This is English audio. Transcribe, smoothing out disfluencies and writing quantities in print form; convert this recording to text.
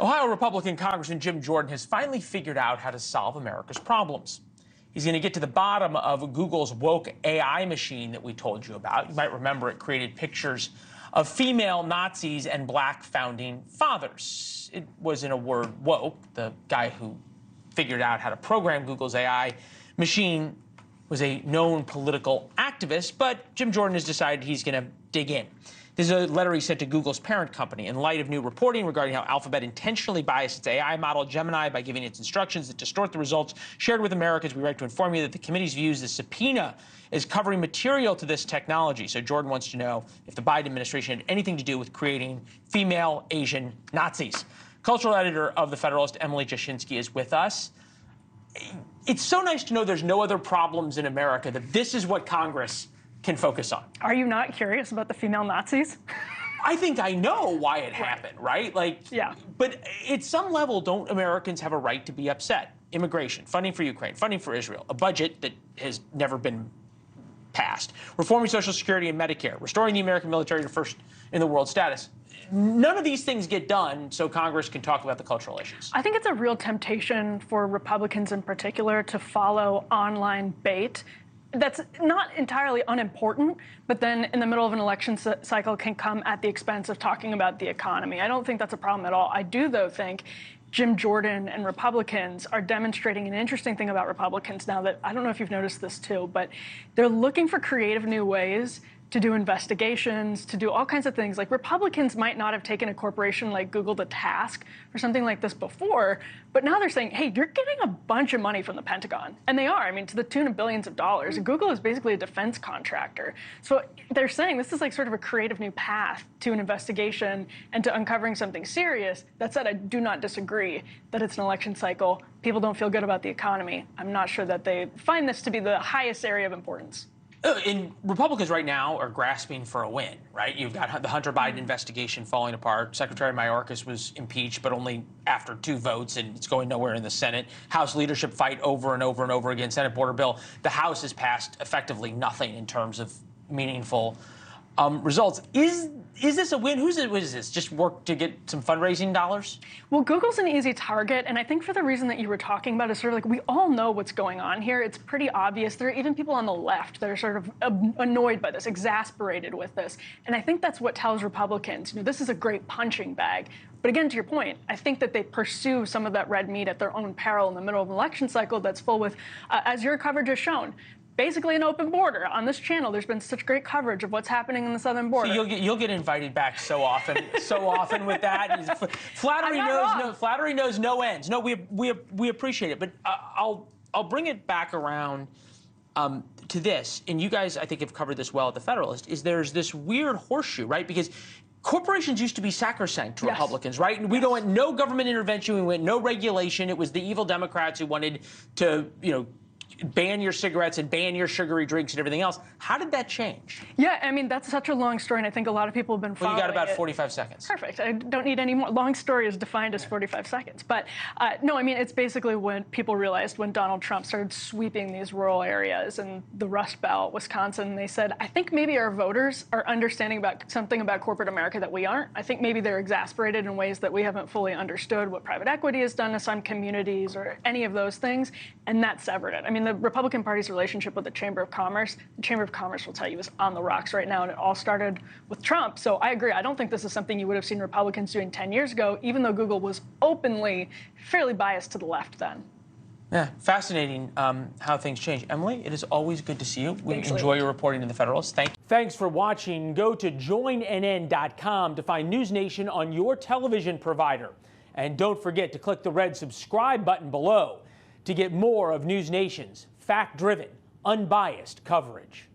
Ohio Republican Congressman Jim Jordan has finally figured out how to solve America's problems. He's going to get to the bottom of Google's woke AI machine that we told you about. You might remember it created pictures of female Nazis and black founding fathers. It was, in a word, woke. The guy who figured out how to program Google's AI machine was a known political activist, but Jim Jordan has decided he's going to dig in. This is a letter he sent to Google's parent company in light of new reporting regarding how Alphabet intentionally biased its AI model, Gemini, by giving its instructions that distort the results shared with Americans. We write to inform you that the committee's views the subpoena is covering material to this technology. So Jordan wants to know if the Biden administration had anything to do with creating female Asian Nazis. Cultural editor of The Federalist, Emily Jashinsky, is with us. It's so nice to know there's no other problems in America, that this is what Congress can focus on. Are you not curious about the female Nazis? I think I know why it happened, right? Yeah. But at some level, don't Americans have a right to be upset? Immigration, funding for Ukraine, funding for Israel, a budget that has never been passed, reforming Social Security and Medicare, restoring the American military to first in the world status. None of these things get done so Congress can talk about the cultural issues. I think it's a real temptation for Republicans in particular to follow online bait that's not entirely unimportant, but then in the middle of an election cycle can come at the expense of talking about the economy. I don't think that's a problem at all. I do, though, think Jim Jordan and Republicans are demonstrating an interesting thing about Republicans now that, I don't know if you've noticed this too, but they're looking for creative new ways to do investigations, to do all kinds of things. Like, Republicans might not have taken a corporation like Google to task for something like this before, but now they're saying, hey, you're getting a bunch of money from the Pentagon. And they are, I mean, to the tune of billions of dollars. Google is basically a defense contractor. So they're saying this is like sort of a creative new path to an investigation and to uncovering something serious. That said, I do not disagree that it's an election cycle. People don't feel good about the economy. I'm not sure that they find this to be the highest area of importance. And Republicans right now are grasping for a win, right? You've got the Hunter Biden investigation falling apart. Secretary Mayorkas was impeached, but only after 2 votes, and it's going nowhere in the Senate. House leadership fight over and over and over again. Senate border bill. The House has passed effectively nothing in terms of meaningful results. Is this a win? What is this? Just work to get some fundraising dollars? Well, Google's an easy target, and I think for the reason that you were talking about is sort of like we all know what's going on here. It's pretty obvious. There are even people on the left that are sort of annoyed by this, exasperated with this, and I think that's what tells Republicans, this is a great punching bag. But again, to your point, I think that they pursue some of that red meat at their own peril in the middle of an election cycle that's full with, as your coverage has shown, basically an open border. On this channel, there's been such great coverage of what's happening in the southern border. So you'll get invited back so often with that. Flattery knows no ends. No, we appreciate it, but I'll bring it back around to this. And you guys, I think, have covered this well at the Federalist. There's this weird horseshoe, right? Because corporations used to be sacrosanct to Republicans, right? And we don't want no government intervention. We want no regulation. It was the evil Democrats who wanted to, ban your cigarettes and ban your sugary drinks and everything else. How did that change? Yeah, I mean, that's such a long story, and I think a lot of people have been following it. Well, you got about 45 seconds. Perfect. I don't need any more. Long story is defined as 45 seconds. But no, I mean, it's basically when people realized when Donald Trump started sweeping these rural areas and the Rust Belt, Wisconsin, they said, I think maybe our voters are understanding about something about corporate America that we aren't. I think maybe they're exasperated in ways that we haven't fully understood what private equity has done to some communities or any of those things, and that severed it. I mean, the Republican Party's relationship with the Chamber of Commerce will tell you is on the rocks right now, and it all started with Trump. So I agree. I don't think this is something you would have seen Republicans doing 10 years ago, even though Google was openly fairly biased to the left then. Yeah, fascinating how things change. Emily, it is always good to see you. We enjoy your reporting in the Federalist. Thank you. Thanks for watching. Go to joinnn.com to find NewsNation on your television provider. And don't forget to click the red subscribe button below to get more of NewsNation's fact-driven, unbiased coverage.